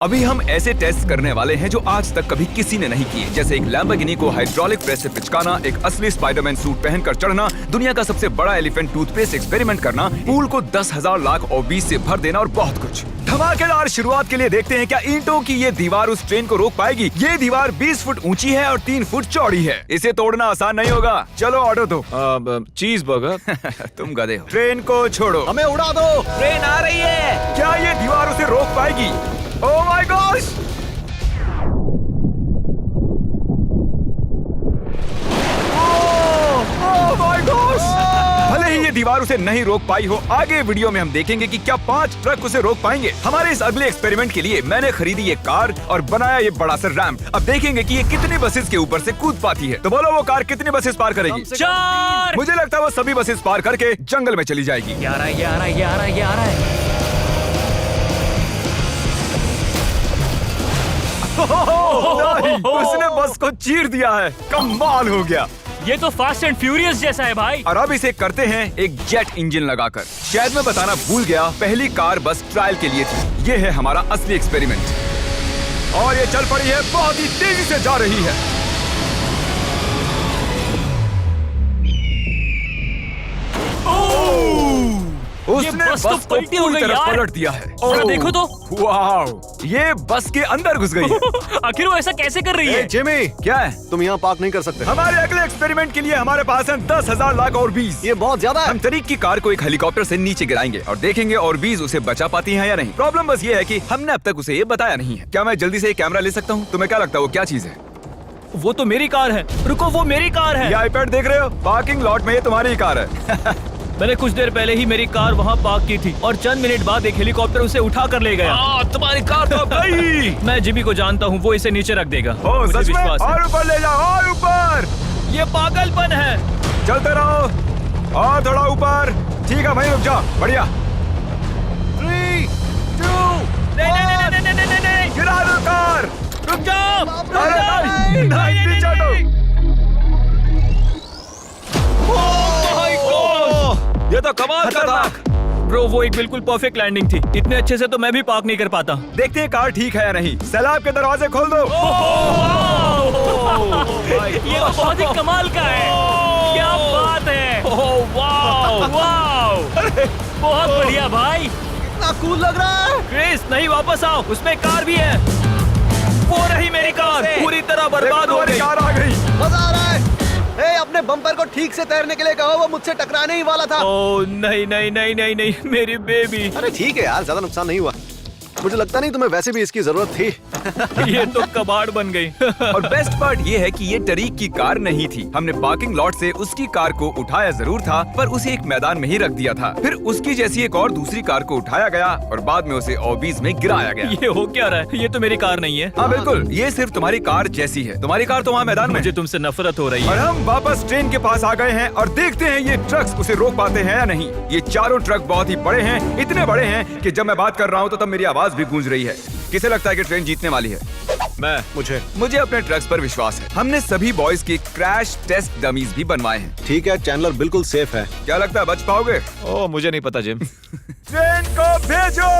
अभी हम ऐसे टेस्ट करने वाले हैं जो आज तक कभी किसी ने नहीं किए, जैसे एक लैम्बोर्गिनी को हाइड्रोलिक प्रेस से पिचकाना, एक असली स्पाइडरमैन सूट पहनकर चढ़ना, दुनिया का सबसे बड़ा एलिफेंट टूथपेस्ट एक्सपेरिमेंट करना, पूल को 10,000 लाख और 20 से भर देना और बहुत कुछ। धमाकेदार शुरुआत के लिए देखते हैं क्या ईंटों की ये दीवार उस ट्रेन को रोक पाएगी। ये दीवार 20 फुट ऊंची है और 3 फुट चौड़ी है। इसे तोड़ना आसान नहीं होगा। चलो ऑर्डर दो। चीज बर्गर। तुम गधे हो। ट्रेन को छोड़ो, हमें उड़ा दो। ट्रेन आ रही है। क्या ये दीवार उसे रोक पाएगी? ओह my gosh! Oh my gosh! भले ही ये दीवार उसे नहीं रोक पाई हो, आगे वीडियो में हम देखेंगे कि क्या 5 ट्रक उसे रोक पाएंगे। हमारे इस अगले एक्सपेरिमेंट के लिए मैंने खरीदी ये कार और बनाया ये बड़ा सा रैंप। अब देखेंगे कि ये कितनी बसेस के ऊपर से कूद पाती है। तो बोलो वो कार कितनी बसेस पार करेगी? 4। मुझे लगता है वो सभी बसेस पार करके जंगल में चली जाएगी। 11। नहीं, उसने बस को चीर दिया है। कमाल हो गया। ये तो फास्ट एंड फ्यूरियस जैसा है भाई। और अब इसे करते हैं एक जेट इंजन लगाकर। शायद मैं बताना भूल गया, पहली कार बस ट्रायल के लिए थी। ये है हमारा असली एक्सपेरिमेंट और ये चल पड़ी है, बहुत ही तेजी से जा रही है। उसने बस तो बस को पलटी हो पूरी गई तरह यार। पलट दिया है। जरा देखो तो। वाओ, ये बस के अंदर घुस गई है। आखिर वो ऐसा कैसे कर रही है? जिमी, क्या है? तुम यहाँ पार्क नहीं कर सकते। हमारे अगले एक्सपेरिमेंट के लिए हमारे पास है 10,000 लाख और 20। ये बहुत ज्यादा है। हम तरीक की कार को एक हेलीकॉप्टर से नीचे गिराएंगे और देखेंगे और 20 उसे बचा पाती हैं या नहीं। प्रॉब्लम बस ये है कि हमने अब तक उसे ये बताया नहीं है। क्या मैं जल्दी से ये कैमरा ले सकता हूँ? तुम्हें क्या लगता है वो क्या चीज है? वो तो मेरी कार है। रुको, वो मेरी कार है। ये आईपैड देख रहे हो? पार्किंग लॉट में ये तुम्हारी ही कार है। मैंने कुछ देर पहले ही मेरी कार वहाँ पार्क की थी और चंद मिनट बाद एक हेलीकॉप्टर उसे उठा कर ले गया। तुम्हारी कार तो गई। मैं जिमी को जानता हूँ, वो इसे नीचे रख देगा। ओ मुझे सच में? विश्वास है। और ऊपर ले जाओ, और ऊपर। ये पागलपन है। चलते रहो और थोड़ा ऊपर। ठीक है भाई, रुक जाओ। बढ़िया। 3, 2, नहीं। गिरा दो कार। रुक जाओ। अरे नहीं, पीछे हटो। ये तो कमाल का था। ब्रो, वो एक बिल्कुल परफेक्ट लैंडिंग थी। इतने अच्छे से तो मैं भी पार्क नहीं कर पाता। देखते हैं कार ठीक है या नहीं। सैलाब के दरवाजे खोल दो। ये तो बहुत ही कमाल का है। क्या बात है। वाओ, बहुत बढ़िया भाई। इतना कूल लग रहा है। क्रिस, नहीं, वापस आओ। उसमें कार भी है। वो रही मेरी कार, पूरी तरह बर्बाद हो गई। कार आ गई। मजा आ रहा है। अपने बम्पर को ठीक से तैरने के लिए कहो, वो मुझसे टकराने ही वाला था। ओह नहीं, मेरी बेबी। अरे ठीक है यार, ज्यादा नुकसान नहीं हुआ। मुझे लगता नहीं तुम्हें वैसे भी इसकी जरूरत थी। ये तो कबाड़ बन गई। और बेस्ट पार्ट ये है कि ये टरीक की कार नहीं थी। हमने पार्किंग लॉट से उसकी कार को उठाया जरूर था, पर उसे एक मैदान में ही रख दिया था। फिर उसकी जैसी एक और दूसरी कार को उठाया गया और बाद में उसे ओबीज में गिराया गया। ये हो क्या रहा है? ये तो मेरी कार नहीं है। हाँ बिल्कुल, ये सिर्फ तुम्हारी कार जैसी है। तुम्हारी कार तो वहाँ मैदान में। मुझे तुमसे नफरत हो रही और है। हम वापस ट्रेन के पास आ गए हैं और देखते हैं ये ट्रक्स उसे रोक पाते हैं या नहीं। ये चारों ट्रक बहुत ही बड़े हैं, इतने बड़े हैं कि जब मैं बात कर रहा हूँ तो तब मेरी आवाज भी गूंज रही है। किसे लगता है कि ट्रेन जीतने वाली है? मुझे अपने ट्रक्स पर विश्वास है। हमने सभी बॉयज के क्रैश टेस्ट डमीज भी बनवाए हैं। ठीक है, चैंडलर बिल्कुल सेफ है। क्या लगता है बच पाओगे? ओह, मुझे नहीं पता जिम। ट्रेन को भेजो।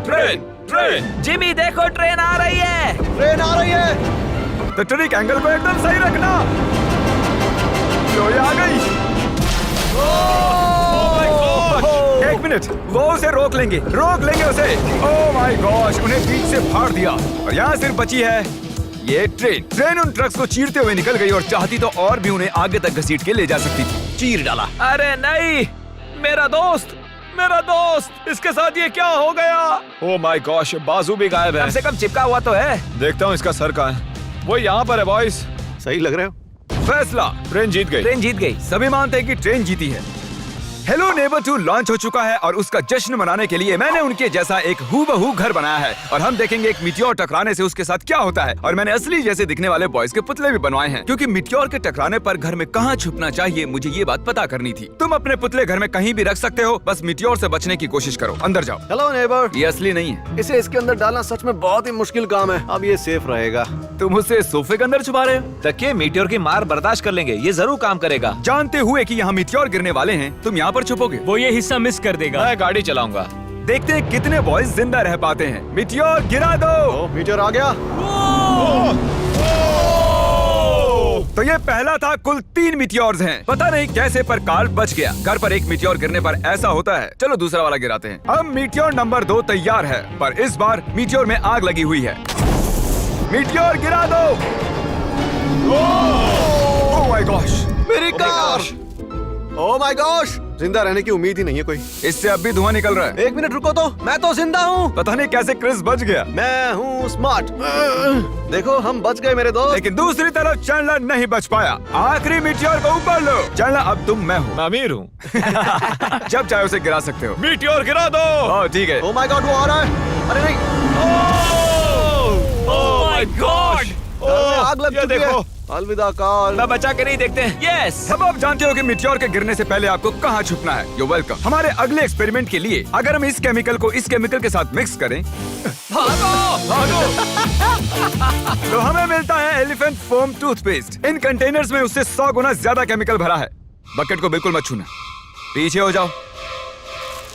ट्रेन। जिमी, देखो ट्रेन आ रही है। ट्रेन आ रही है। तो ट्रिक एंगल को एकदम सही रखना। लो, ये आ गई। एक मिनट, वो उसे रोक लेंगे उसे। ओह माय गॉश, उन्हें बीच से फाड़ दिया और यहाँ सिर्फ बची है ये ट्रेन उन ट्रक्स को चीरते हुए निकल गई और चाहती तो और भी उन्हें आगे तक घसीट के ले जा सकती थी। चीर डाला। अरे नहीं, मेरा दोस्त, इसके साथ ये क्या हो गया? ओह माय गॉश, बाजू भी गायब है। कम से कम चिपका हुआ तो है। देखता हूँ इसका सर कहाँ है। वो यहाँ पर है बॉयज। सही लग रहे हो। फैसला, ट्रेन जीत गई। सभी मानते हैं कि ट्रेन जीती है। हेलो नेबर 2 लॉन्च हो चुका है और उसका जश्न मनाने के लिए मैंने उनके जैसा एक हूबहू घर बनाया है और हम देखेंगे एक मिट्योर टकराने से उसके साथ क्या होता है। और मैंने असली जैसे दिखने वाले बॉयज के पुतले भी बनवाए हैं, क्योंकि मिट्योर के टकराने पर घर में कहाँ छुपना चाहिए मुझे ये बात पता करनी थी। तुम अपने पुतले घर में कहीं भी रख सकते हो, बस मिट्योर से बचने की कोशिश करो। अंदर जाओ। Hello neighbour. ये असली नहीं है। इसे इसके अंदर डालना सच में बहुत ही मुश्किल काम है। अब ये सेफ रहेगा। तुम उसे सोफे के अंदर छुपा रहे हो? तकिए मीटियोर की मार बर्दाश्त कर लेंगे, ये जरूर काम करेगा। जानते हुए कि यहाँ मिट्योर गिरने वाले हैं, तुम यहाँ पर छुपोगे? वो ये हिस्सा मिस कर देगा। मैं गाड़ी चलाऊंगा। देखते हैं कितने बॉयज जिंदा रह पाते हैं। मीटियोर गिरा दो। ओ मीटियोर आ गया। तो ये पहला था। कुल 3 मीटियोर्स हैं। पता नहीं कैसे पर कार्ल बच गया। घर पर एक मीटियोर गिरने पर ऐसा होता है। चलो दूसरा वाला गिराते हैं। अब मीटियोर नंबर 2 तैयार है, पर इस बार मीटियोर में आग लगी हुई है। मीटियोर गिरा दो। ओह माय गॉश, मेरी कार। ओह माय गॉश, जिंदा रहने की उम्मीद ही नहीं है कोई। इससे अब भी धुआं निकल रहा है। 1 मिनट रुको तो, मैं तो जिंदा हूँ। पता नहीं कैसे क्रिस बच गया। मैं हूँ स्मार्ट। देखो हम बच गए मेरे दोस्त। लेकिन दूसरी तरफ चैंडलर नहीं बच पाया। आखिरी मीटियोर को ऊपर लो। चैंडलर अब तुम मैं हूँ। मैं अमीर हूँ। जब चाहे उसे गिरा सकते हो। मीटियोर गिरा दो। ओह ठीक है। ओह माय गॉड, वो आ रहा है। अरे नहीं, ओह माय गॉड। घर में आग लग ये चुकी देखो। है। अलविदा कार्ल। मैं बचा के नहीं देखते हैं। यस। अब आप जानते हो कि मीटियोर के गिरने से पहले आपको कहाँ छुपना है। You welcome. हमारे अगले एक्सपेरिमेंट के लिए अगर हम इस केमिकल को इस केमिकल के साथ मिक्स करें तो हमें मिलता है एलिफेंट फोम टूथपेस्ट। इन कंटेनर्स में उससे 100 गुना ज्यादा केमिकल भरा है। बकेट को बिल्कुल मत छूना। पीछे हो जाओ।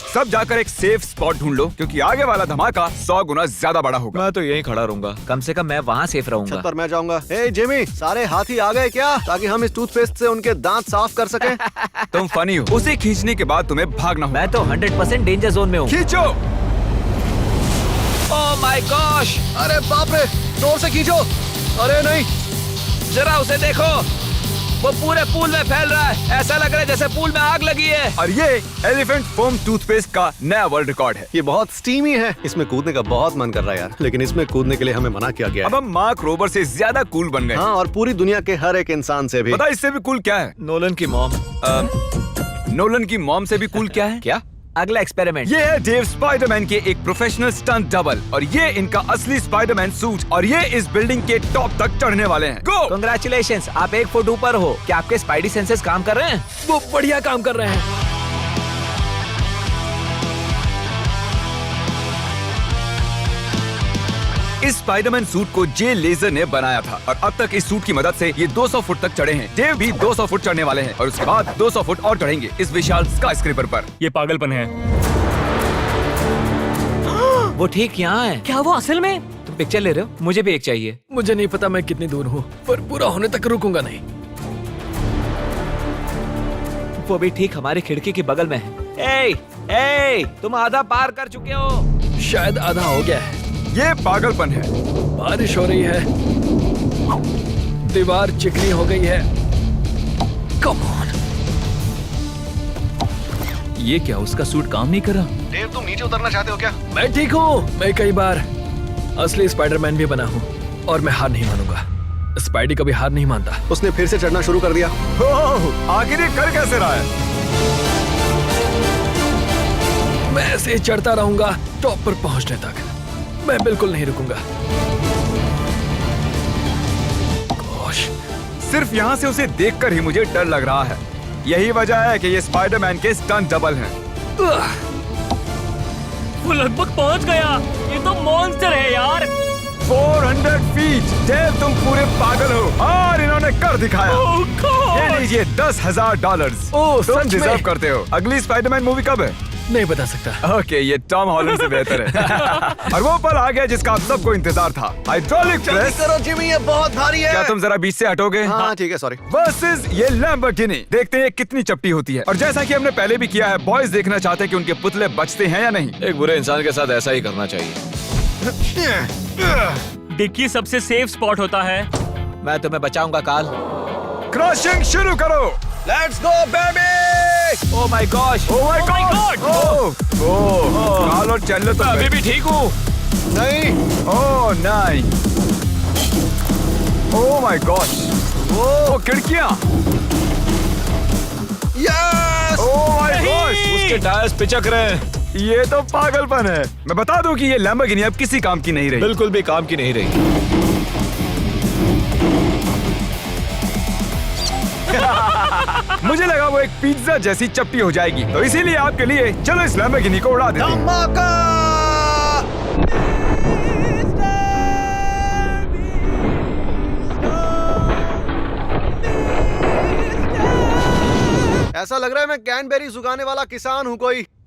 सब जाकर एक सेफ स्पॉट ढूंढ लो, क्योंकि आगे वाला धमाका 100 गुना ज्यादा बड़ा होगा। मैं तो यहीं खड़ा रहूंगा। कम से कम मैं वहाँ सेफ रहूंगा। छत पर मैं जाऊंगा। ए जिमी, सारे हाथी आ गए क्या, ताकि हम इस टूथपेस्ट से उनके दांत साफ कर सकें? तुम फनी हो। उसे खींचने के बाद तुम्हें भागना होगा। मैं तो 100% डेंजर जोन में हूँ। खींचो। ओह माय गॉश, अरे बाप रे, जोर से खींचो। अरे नहीं, जरा उसे देखो। वो पूरे पूल में फैल रहा है। ऐसा लग रहा है जैसे पूल में आग लगी है। और ये एलिफेंट फोम टूथपेस्ट का नया वर्ल्ड रिकॉर्ड है। ये बहुत स्टीमी है। इसमें कूदने का बहुत मन कर रहा है यार, लेकिन इसमें कूदने के लिए हमें मना किया गया अब है। हम मार्क रोबर से ज्यादा कूल बन गए। हाँ, और पूरी दुनिया के हर एक इंसान से भी। पता है इससे भी कूल क्या है? नोलन की मॉम। नोलन की मॉम से भी कूल क्या है? क्या? अगला एक्सपेरिमेंट। ये है डेव स्पाइडरमैन के एक प्रोफेशनल स्टंट डबल, और ये इनका असली स्पाइडरमैन सूट, और ये इस बिल्डिंग के टॉप तक चढ़ने वाले हैं। गो! Congratulations, आप 1 फुट ऊपर हो। क्या आपके स्पाइडी सेंसेस काम कर रहे हैं? वो बढ़िया काम कर रहे हैं। इस स्पाइडरमैन सूट को जे लेजर ने बनाया था, और अब तक इस सूट की मदद से ये 200 फुट तक चढ़े हैं। डेव भी 200 फुट चढ़ने वाले हैं, और उसके बाद 200 फुट और चढ़ेंगे इस विशाल स्काईस्क्रेपर पर। ये पागलपन है। वो ठीक यहाँ है। क्या वो असल में? तुम पिक्चर ले रहे हो? मुझे भी एक चाहिए। मुझे नहीं पता मैं कितनी दूर हूँ, पर पूरा होने तक रुकूंगा नहीं। वो भी ठीक हमारी खिड़की के बगल में है। ए, तुम आधा पार कर चुके हो। शायद आधा हो गया है। ये पागलपन है। बारिश हो रही है, दीवार चिकनी हो गई है। Come on. ये क्या, उसका सूट काम नहीं कर रहा? डेव, तुम नीचे उतरना चाहते हो क्या? मैं ठीक हूँ। मैं कई बार असली स्पाइडरमैन भी बना हूँ, और मैं हार नहीं मानूंगा। स्पाइडी कभी हार नहीं मानता। उसने फिर से चढ़ना शुरू कर दिया। ओह, आखिर ये कर कैसे रहा है? मैं ऐसे ही चढ़ता रहूंगा टॉप पर पहुंचने तक। मैं बिल्कुल नहीं रुकूंगा। गोश, सिर्फ यहाँ से उसे देखकर ही मुझे डर लग रहा है। यही वजह है कि ये स्पाइडरमैन के स्टंट डबल हैं। वो लगभग पहुंच गया। ये तो मॉन्स्टर है यार। 400 फीट। डेव, तुम पूरे पागल हो, और इन्होंने कर दिखाया। ओह गॉड। ये लीजिए $10,000। ओह, तुम सच में? डिजर्व करते हो। अगली स्पाइडरमैन मूवी कब है? नहीं बता सकता। ओके, ये टॉम हॉलैंड से बेहतर है। और वो पल आ गया जिसका आप सबको इंतजार था। हाइड्रोलिक जल्दी प्रेस। करो जिमी, ये बहुत भारी है। क्या तुम जरा बीच से हटोगे? हाँ ठीक है, सॉरी। वर्सेस ये लैम्बोर्गिनी। देखते हैं कितनी चपटी होती है। और जैसा कि हमने पहले भी किया है, बॉयज देखना चाहते हैं कि उनके पुतले बचते हैं या नहीं। एक बुरे इंसान के साथ ऐसा ही करना चाहिए। डिक्की सबसे सेफ स्पॉट होता है। मैं तुम्हें बचाऊंगा काल। क्रशिंग शुरू करो। Let's go baby. Oh my gosh. Oh my Oh my God. God! Oh, Carl और चैंडलर तो अभी भी ठीक हूँ। नहीं, ओह नहीं। ओह माय गॉश। ओह, खिड़कियां। यस। Oh my gosh. उसके टायर्स पिचक रहे हैं। ये तो पागलपन है। मैं बता दूं कि ये लैम्बोर्गिनी अब किसी काम की नहीं रही। बिल्कुल भी काम की नहीं रही। मुझे लगा वो एक पिज्जा जैसी चपटी हो जाएगी, तो इसीलिए आपके लिए चलो इस लैम्बोर्गिनी को उड़ा देते हैं। धमाका। ऐसा लग रहा है मैं कैनबेरी उगाने वाला किसान हूँ कोई।